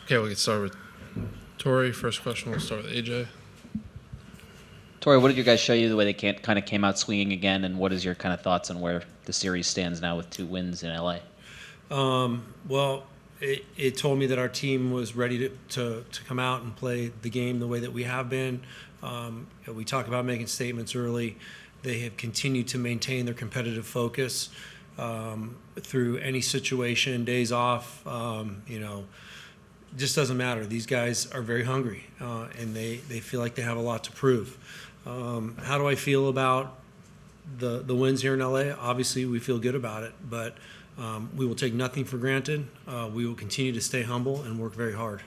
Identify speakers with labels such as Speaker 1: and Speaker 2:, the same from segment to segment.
Speaker 1: Okay, we can start with Torey. First question, we'll start with AJ.
Speaker 2: Torey, what did your guys show you the way they kind of came out swinging again, and what is your kind of thoughts on where the series stands now with 2 wins in LA?
Speaker 3: Well, it told me that our team was ready to come out and play the game the way that we have been. We talk about making statements early. They have continued to maintain their competitive focus through any situation, days off, just doesn't matter. These guys are very hungry, and they feel like they have a lot to prove. How do I feel about the wins here in LA? Obviously, we feel good about it, but we will take nothing for granted. We will continue to stay humble and work very hard.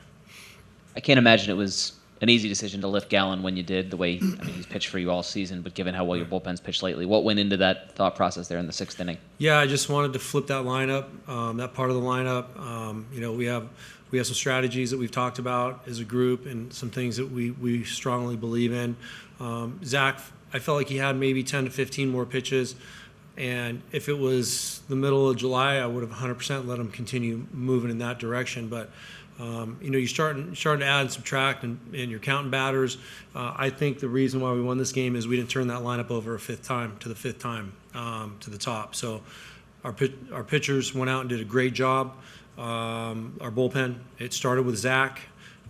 Speaker 2: I can't imagine it was an easy decision to lift Gallen when you did, the way he's pitched for you all season, but given how well your bullpen's pitched lately, what went into that thought process there in the 6th inning?
Speaker 3: Yeah, I just wanted to flip that lineup, that part of the lineup. We have some strategies that we've talked about as a group and some things that we strongly believe in. Zac, I felt like he had maybe 10 to 15 more pitches, and if it was the middle of July, I would have 100% let him continue moving in that direction. But you're starting to add and subtract, and you're counting batters. I think the reason why we won this game is we didn't turn that lineup over to the fifth time to the top. So our pitchers went out and did a great job. Our bullpen, it started with Zac.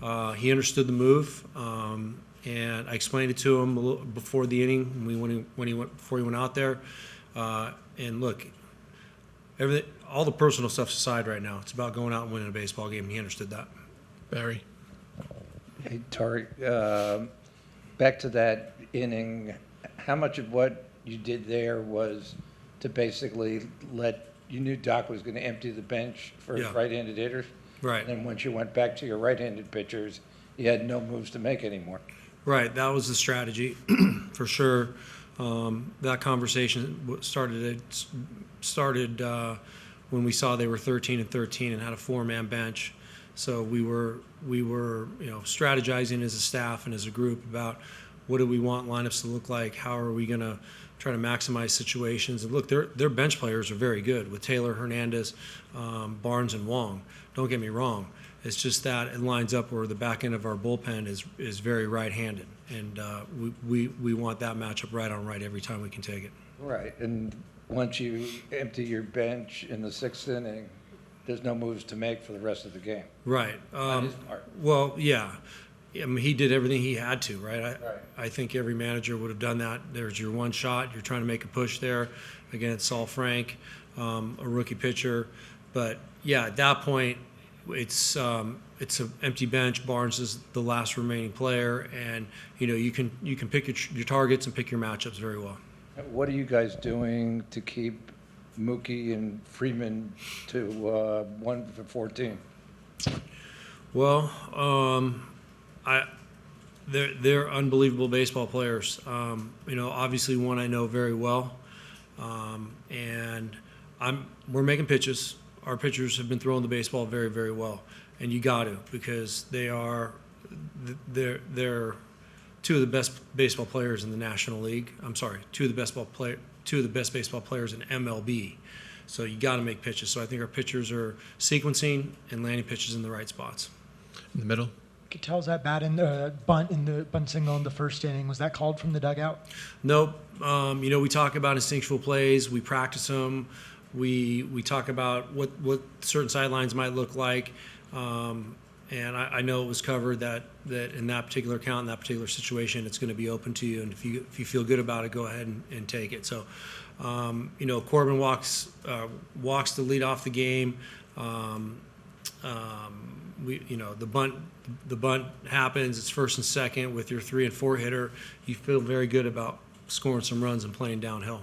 Speaker 3: He understood the move, and I explained it to him a little before the inning before he went out there. And look, all the personal stuff's aside right now. It's about going out and winning a baseball game, and he understood that.
Speaker 1: Barry.
Speaker 4: Hey, Torey, back to that inning, how much of what you did there was to basically you knew Doc was going to empty the bench for right-handed hitters?
Speaker 3: Right.
Speaker 4: And then once you went back to your right-handed pitchers, you had no moves to make anymore.
Speaker 3: Right, that was the strategy for sure. That conversation started when we saw they were 13-13 and had a 4-man bench. So we were strategizing as a staff and as a group about what do we want lineups to look like, how are we going to try to maximize situations. And look, their bench players are very good with Taylor, Hernandez, Barnes, and Wong. Don't get me wrong. It's just that it lines up where the back end of our bullpen is very right-handed, and we want that matchup right on right every time we can take it.
Speaker 4: Right, and once you empty your bench in the 6th inning, there's no moves to make for the rest of the game.
Speaker 3: Right.
Speaker 4: On his part.
Speaker 3: Well, yeah. I mean, he did everything he had to, right? I think every manager would have done that. There's your one shot. You're trying to make a push there against Saul Frank, a rookie pitcher. But, yeah, at that point, it's an empty bench. Barnes is the last remaining player, and you can pick your targets and pick your matchups very well.
Speaker 4: What are you guys doing to keep Mookie and Freeman to 1 for 14?
Speaker 3: Well, they're unbelievable baseball players. Obviously one I know very well, and we're making pitches. Our pitchers have been throwing the baseball very, very well, and you got to, because they're 2 of the best baseball players in the National League. I'm sorry, 2 of the best baseball players in MLB. So you got to make pitches. So I think our pitchers are sequencing and landing pitches in the right spots.
Speaker 1: In the middle.
Speaker 5: Could tell that bat in the bunt signal in the 1st inning. Was that called from the dugout?
Speaker 3: Nope. We talk about instinctual plays. We practice them. We talk about what certain sidelines might look like. And I know it was covered that in that particular count, in that particular situation, it's going to be open to you. And if you feel good about it, go ahead and take it. So, Corbin walks the lead off the game. The bunt happens. It's 1st and 2nd with your 3 and 4 hitter. You feel very good about scoring some runs and playing downhill.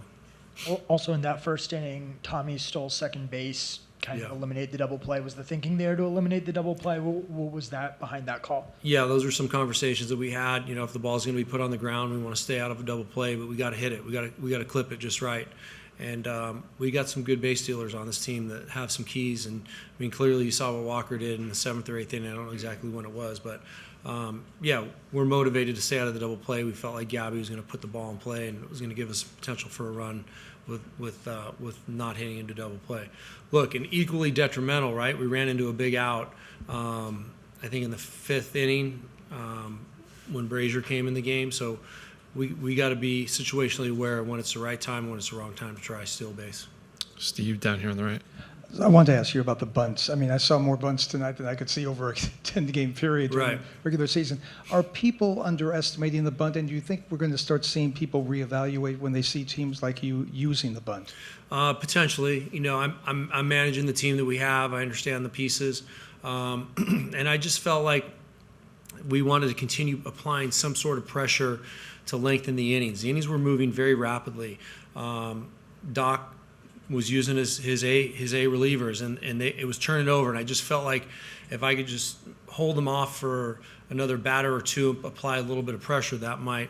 Speaker 5: Also in that 1st inning, Tommy stole second base, kind of eliminate the double play. Was the thinking there to eliminate the double play? What was that behind that call? Yeah,
Speaker 3: those are some conversations that we had. If the ball's going to be put on the ground, we want to stay out of a double play, but we got to hit it. We got to clip it just right. And we got some good base stealers on this team that have some keys. And I mean, clearly you saw what Walker did in the 7th or 8th inning. I don't know exactly when it was, but we're motivated to stay out of the double play. We felt like Gabby was going to put the ball in play, and it was going to give us potential for a run with not hitting into double play. Look, and equally detrimental, right? We ran into a big out I think in the 5th inning when Brazier came in the game. So we got to be situationally aware when it's the right time and when it's the wrong time to try steal base.
Speaker 1: Steve, down here on the right.
Speaker 5: I wanted to ask you about the bunts. I mean, I saw more bunts tonight than I could see over a 10-game period during
Speaker 3: Right.
Speaker 5: the regular season. Are people underestimating the bunt, and do you think we're going to start seeing people reevaluate when they see teams like you using the bunt?
Speaker 3: Potentially. I'm managing the team that we have. I understand the pieces. And I just felt like we wanted to continue applying some sort of pressure to lengthen the innings. The innings were moving very rapidly. Doc was using his A relievers, and it was turning over. And I just felt like if I could just hold them off for another batter or two, apply a little bit of pressure, that might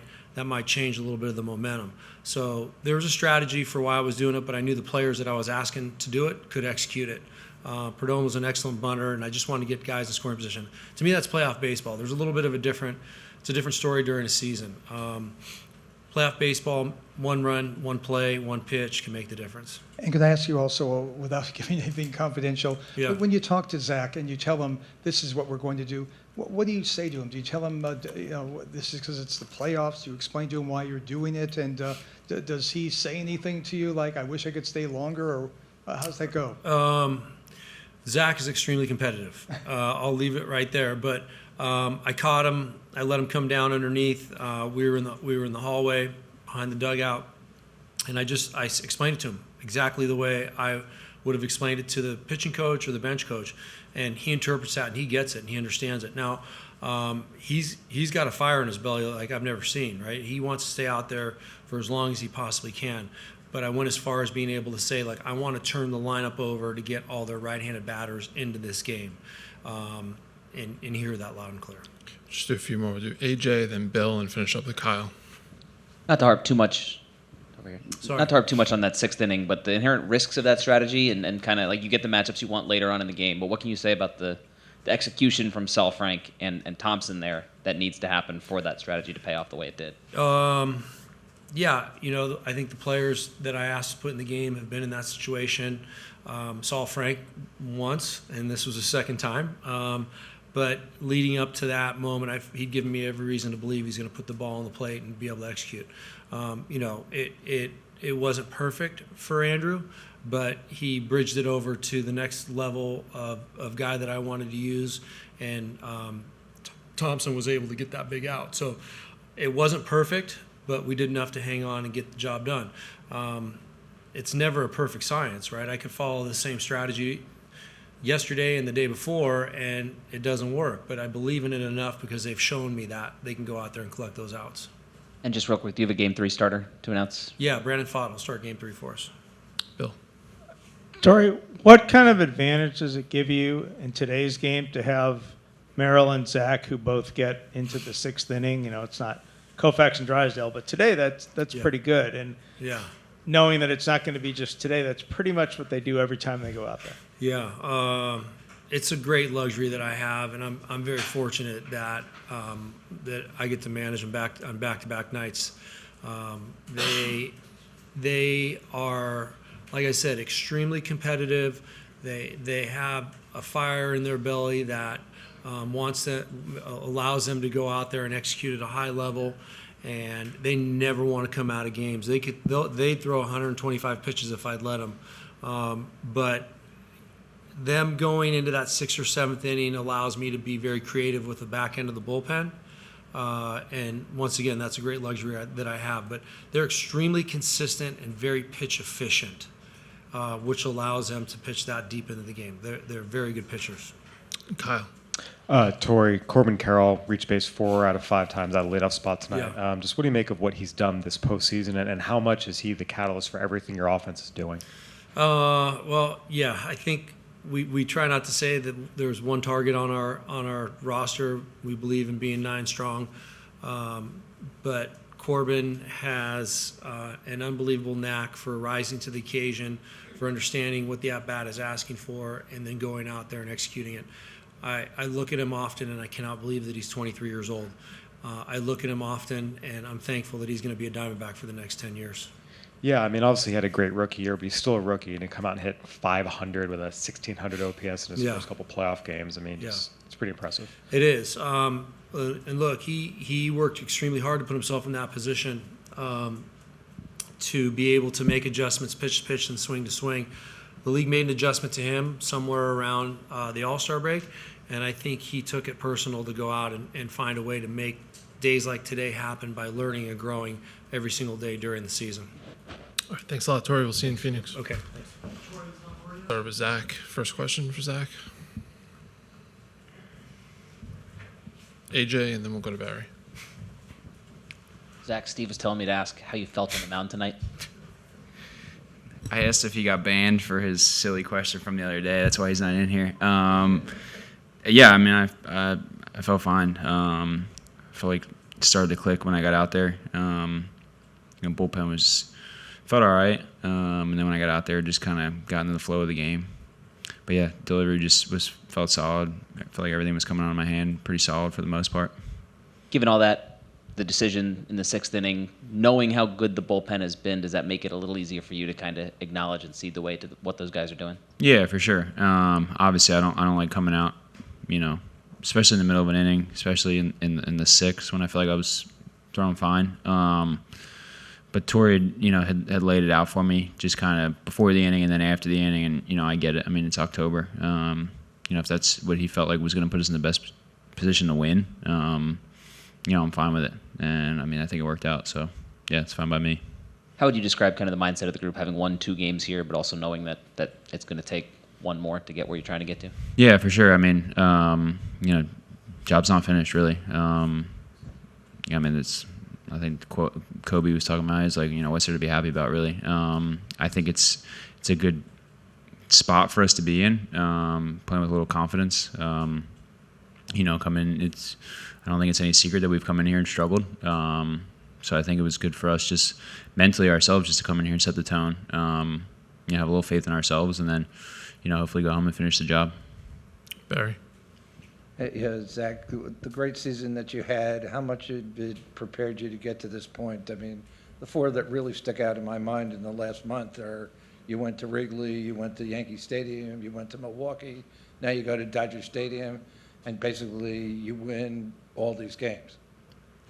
Speaker 3: change a little bit of the momentum. So there was a strategy for why I was doing it, but I knew the players that I was asking to do it could execute it. Perdomo was an excellent bunter, and I just wanted to get guys in scoring position. To me, that's playoff baseball. There's a little bit of it's a different story during a season. Playoff baseball, one run, one play, one pitch can make the difference.
Speaker 5: And could I ask you also, without giving anything confidential,
Speaker 3: Yeah.
Speaker 5: when you talk to Zach and you tell him this is what we're going to do, what do you say to him? Do you tell him, this is because it's the playoffs? Do you explain to him why you're doing it? And does he say anything to you like, I wish I could stay longer, or how's that go?
Speaker 3: Zach is extremely competitive. I'll leave it right there. But I caught him. I let him come down underneath. We were in the hallway behind the dugout, and I explained it to him exactly the way I would have explained it to the pitching coach or the bench coach, and he interprets that and he gets it and he understands it. Now he's got a fire in his belly like I've never seen. Right? He wants to stay out there for as long as he possibly can. But I went as far as being able to say, like, I want to turn the lineup over to get all their right-handed batters into this game, and hear that loud and clear.
Speaker 1: Just do a few more. We'll do AJ, then Bill, and finish up with Kyle.
Speaker 2: Not to harp too much. Over here.
Speaker 3: Sorry.
Speaker 2: Not to harp too much on that 6th inning, but the inherent risks of that strategy, and kind of like you get the matchups you want later on in the game. But what can you say about the execution from Sal Frank and Thompson there that needs to happen for that strategy to pay off the way it did?
Speaker 3: Yeah, I think the players that I asked to put in the game have been in that situation. Saw Frank once, and this was the second time. But leading up to that moment, he'd given me every reason to believe he's going to put the ball on the plate and be able to execute. It wasn't perfect for Andrew, but he bridged it over to the next level of guy that I wanted to use, and Thompson was able to get that big out. So it wasn't perfect, but we did enough to hang on and get the job done. It's never a perfect science, right? I could follow the same strategy yesterday and the day before, and it doesn't work. But I believe in it enough because they've shown me that they can go out there and collect those outs.
Speaker 2: And just real quick, do you have a Game 3 starter to announce?
Speaker 3: Yeah, Brandon Fott will start Game 3 for us.
Speaker 1: Bill.
Speaker 6: Torey, what kind of advantage does it give you in today's game to have Merrill and Zach, who both get into the 6th inning? It's not Koufax and Drysdale, but today that's
Speaker 3: Yeah.
Speaker 6: pretty good. And
Speaker 3: Yeah.
Speaker 6: knowing that it's not going to be just today, that's pretty much what they do every time they go out there.
Speaker 3: Yeah, it's a great luxury that I have, and I'm very fortunate that that I get to manage them on back-to-back nights. They are, like I said, extremely competitive. They have a fire in their belly that allows them to go out there and execute at a high level, and they never want to come out of games. They'd throw 125 pitches if I'd let them, but them going into that 6th or 7th inning allows me to be very creative with the back end of the bullpen. And once again, that's a great luxury that I have. But they're extremely consistent and very pitch efficient, which allows them to pitch that deep into the game. They're very good pitchers.
Speaker 1: Kyle.
Speaker 7: Torey, Corbin Carroll reached base 4 out of 5 times out of leadoff spot tonight.
Speaker 3: Yeah.
Speaker 7: Just what do you make of what he's done this postseason, and how much is he the catalyst for everything your offense is doing?
Speaker 3: Well, yeah, I think we try not to say that there's one target on our roster. We believe in being 9 strong, but Corbin has an unbelievable knack for rising to the occasion, for understanding what the at-bat is asking for, and then going out there and executing it. I look at him often, and I cannot believe that he's 23 years old. I look at him often, and I'm thankful that he's going to be a Diamondback for the next 10 years.
Speaker 7: Yeah, I mean, obviously he had a great rookie year, but he's still a rookie, and he come out and hit 500 with a 1,600 OPS in his
Speaker 3: Yeah.
Speaker 7: first couple playoff games. I mean,
Speaker 3: Yeah.
Speaker 7: it's It's pretty impressive.
Speaker 3: It is. And look, he worked extremely hard to put himself in that position to be able to make adjustments pitch to pitch and swing to swing. The league made an adjustment to him somewhere around the All-Star break, and I think he took it personal to go out and find a way to make days like today happen by learning and growing every single day during the season.
Speaker 1: All right, thanks a lot, Torey. We'll see you in Phoenix.
Speaker 3: Okay.
Speaker 1: Start with Zach. First question for Zach. AJ, and then we'll go to Barry.
Speaker 2: Zach, Steve was telling me to ask how you felt on the mound tonight.
Speaker 8: I asked if he got banned for his silly question from the other day. That's why he's not in here. Yeah, I mean, I felt fine. I felt like it started to click when I got out there. Bullpen felt all right, and then when I got out there, just kind of got into the flow of the game. But yeah, delivery just felt solid. I felt like everything was coming out of my hand pretty solid for the most part.
Speaker 2: Given all that, the decision in the 6th inning, knowing how good the bullpen has been, does that make it a little easier for you to kind of acknowledge and see the way to what those guys are doing?
Speaker 8: Yeah, for sure. Obviously, I don't like coming out, especially in the middle of an inning, especially in the 6th when I feel like I was throwing fine. But Torey, had laid it out for me just kind of before the inning and then after the inning, and I get it. I mean, it's October. If that's what he felt like was going to put us in the best position to win, I'm fine with it. And I mean, I think it worked out. So yeah, it's fine by me.
Speaker 2: How would you describe kind of the mindset of the group, having won 2 games here, but also knowing that it's going to take one more to get where you're trying to get to?
Speaker 8: Yeah, for sure. I mean, job's not finished really. I think the quote Kobe was talking about is like, what's there to be happy about, really? I think it's a good spot for us to be in, playing with a little confidence. Come in. I don't think it's any secret that we've come in here and struggled. So I think it was good for us just mentally ourselves just to come in here and set the tone. Have a little faith in ourselves, and then, hopefully go home and finish the job.
Speaker 1: Barry.
Speaker 4: Yeah, Zach, the great season that you had, how much it prepared you to get to this point? I mean, the 4 that really stick out in my mind in the last month are you went to Wrigley, you went to Yankee Stadium, you went to Milwaukee, now you go to Dodger Stadium, and basically you win all these games.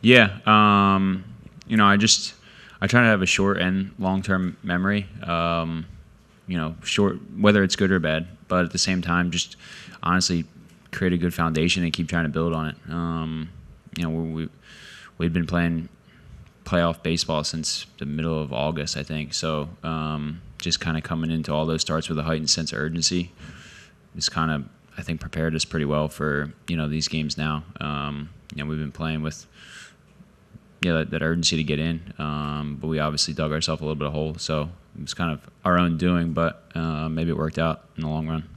Speaker 8: Yeah, I try to have a short and long-term memory. Short, whether it's good or bad, but at the same time, just honestly create a good foundation and keep trying to build on it. We've been playing playoff baseball since the middle of August, I think. So just kind of coming into all those starts with a heightened sense of urgency is kind of, I think, prepared us pretty well for these games now. We've been playing with that urgency to get in, but we obviously dug ourselves a little bit of hole. So it was kind of our own doing, but maybe it worked out in the long run.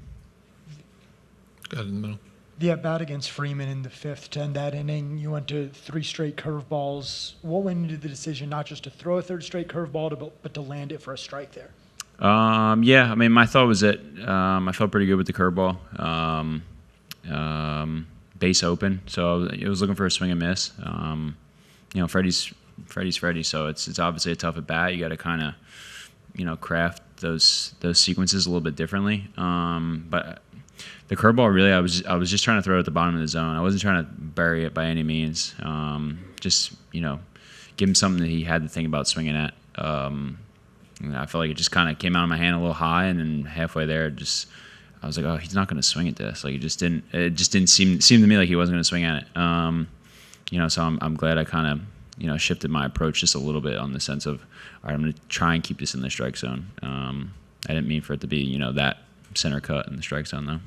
Speaker 1: Got it in the middle.
Speaker 9: The at-bat against Freeman in the 5th to end that inning, you went to 3 straight curveballs. What went into the decision not just to throw a 3rd straight curveball, but to land it for a strike there?
Speaker 8: Yeah, I mean, my thought was that I felt pretty good with the curveball. Base open, so I was looking for a swing and miss. Freddie's Freddie, so it's obviously a tough at bat. You got to kind of craft those sequences a little bit differently. But the curveball, really, I was just trying to throw it at the bottom of the zone. I wasn't trying to bury it by any means. Just give him something that he had to think about swinging at. I felt like it just kind of came out of my hand a little high, and then halfway there, I was like, oh, he's not going to swing at this. Like it just didn't seem to me like he wasn't going to swing at it. So I'm glad I kind of shifted my approach just a little bit on the sense of, all right, I'm going to try and keep this in the strike zone. I didn't mean for it to be that center cut in the strike zone though.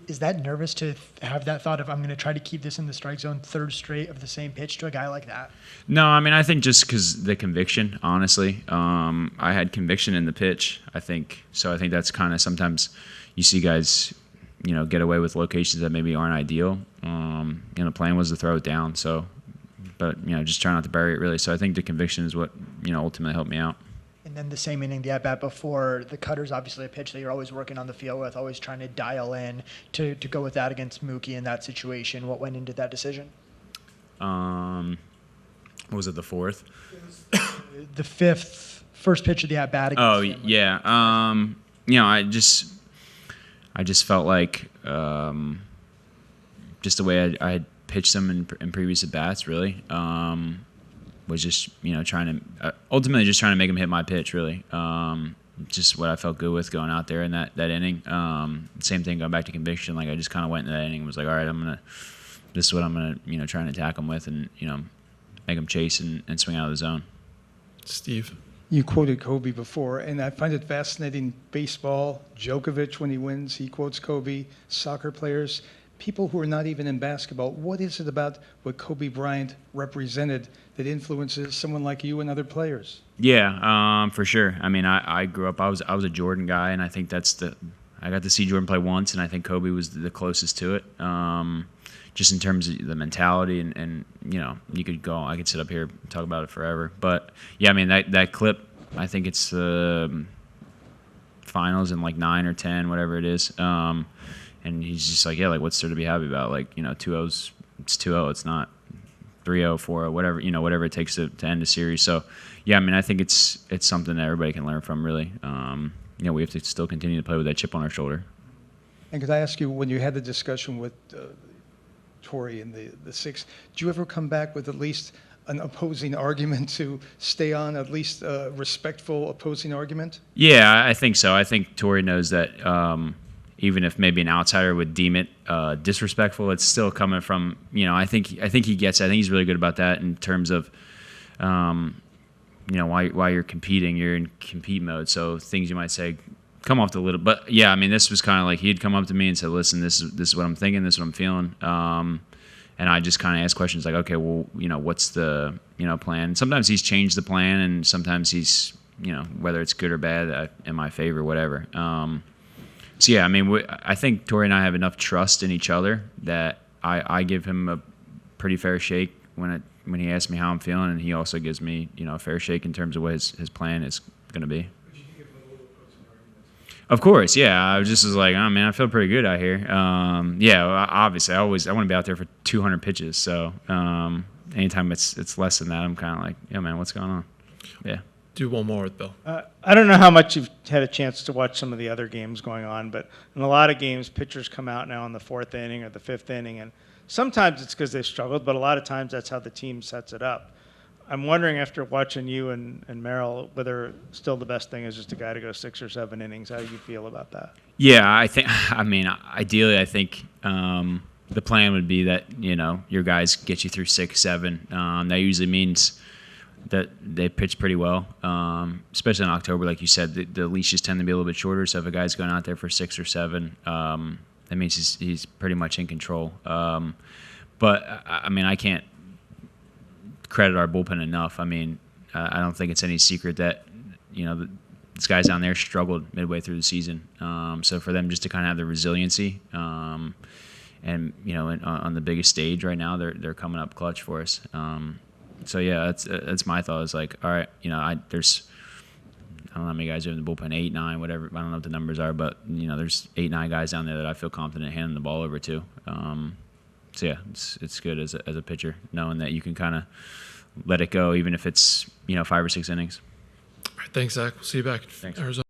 Speaker 9: Is that nervous to have that thought of, I'm going to try to keep this in the strike zone, 3rd straight of the same pitch to a guy like that?
Speaker 8: No, I mean, I think just because the conviction, honestly. I had conviction in the pitch, I think. So I think that's kind of sometimes you see guys, get away with locations that maybe aren't ideal. The plan was to throw it down. So, but, just try not to bury it really. So I think the conviction is what, ultimately helped me out.
Speaker 9: And then the same inning, the at-bat before, the cutter's obviously a pitch that you're always working on the field with, always trying to dial in to go with that against Mookie in that situation. What went into that decision?
Speaker 8: What was it, the 4th?
Speaker 9: The 5th, first pitch of the at-bat against Finley.
Speaker 8: Yeah. I just felt like just the way I had pitched them in previous at bats. Really, was just ultimately just trying to make him hit my pitch. Really, just what I felt good with going out there in that inning. Same thing going back to conviction. Like I just kind of went into that inning and was like, all right, this is what I'm gonna try and attack him with, and make him chase and swing out of the zone.
Speaker 1: Steve.
Speaker 5: You quoted Kobe before, and I find it fascinating. Baseball, Djokovic, when he wins, he quotes Kobe. Soccer players, people who are not even in basketball. What is it about what Kobe Bryant represented that influences someone like you and other players?
Speaker 8: Yeah, for sure. I mean, I grew up. I was a Jordan guy, and I think I got to see Jordan play once, and I think Kobe was the closest to it. Just in terms of the mentality, and I could sit up here and talk about it forever. But yeah, I mean that clip, I think it's the finals in like 9 or 10, whatever it is. And he's just like, yeah, like what's there to be happy about? Like 2-0's, it's 2-0. It's not 3-0, 4-0, whatever whatever it takes to end a series. So yeah, I mean I think it's something that everybody can learn from. Really, we have to still continue to play with that chip on our shoulder.
Speaker 5: And could I ask you, when you had the discussion with Torey in the sixth, do you ever come back with at least an opposing argument to stay on, at least a respectful opposing argument?
Speaker 8: Yeah, I think so. I think Torey knows that even if maybe an outsider would deem it disrespectful, it's still coming from, I think he gets it. I think he's really good about that in terms of, while you're competing, you're in compete mode. So things you might say come off the little, but yeah, I mean, this was kind of like he'd come up to me and said, "Listen, this is what I'm thinking, this is what I'm feeling," and I just kind of asked questions like, "Okay, well, what's the plan?" Sometimes he's changed the plan, and sometimes he's whether it's good or bad in my favor, whatever. So yeah, I mean, I think Torey and I have enough trust in each other that I give him a pretty fair shake when he asks me how I'm feeling, and he also gives me a fair shake in terms of what his plan is going to be. Of course, yeah. I was like, oh man, I feel pretty good out here. Yeah, obviously, I want to be out there for 200 pitches. So anytime it's less than that, I'm kind of like, yeah, man, what's going on? Yeah.
Speaker 1: Do one more with Bill.
Speaker 6: I don't know how much you've had a chance to watch some of the other games going on, but in a lot of games, pitchers come out now in the 4th inning or the 5th inning, and sometimes it's because they've struggled, but a lot of times that's how the team sets it up. I'm wondering, after watching you and Merrill, whether still the best thing is just a guy to go 6 or 7 innings. How do you feel about that?
Speaker 8: Yeah, ideally, I think the plan would be that, your guys get you through 6, 7. That usually means that they pitch pretty well, especially in October. Like you said, the leashes tend to be a little bit shorter. So if a guy's going out there for 6 or 7, that means he's pretty much in control. But, I mean, I can't credit our bullpen enough. I mean, I don't think it's any secret that these guys down there struggled midway through the season. So for them just to kind of have the resiliency, and on the biggest stage right now, they're coming up clutch for us. So yeah, that's my thought. Is like, all right, there's I don't know how many guys are in the bullpen, 8, 9, whatever. I don't know what the numbers are, but there's 8, 9 guys down there that I feel confident handing the ball over to. So yeah, it's good as a pitcher, knowing that you can kind of let it go, even if it's 5 or 6 innings.
Speaker 1: All right, thanks, Zach. We'll see you back in Arizona.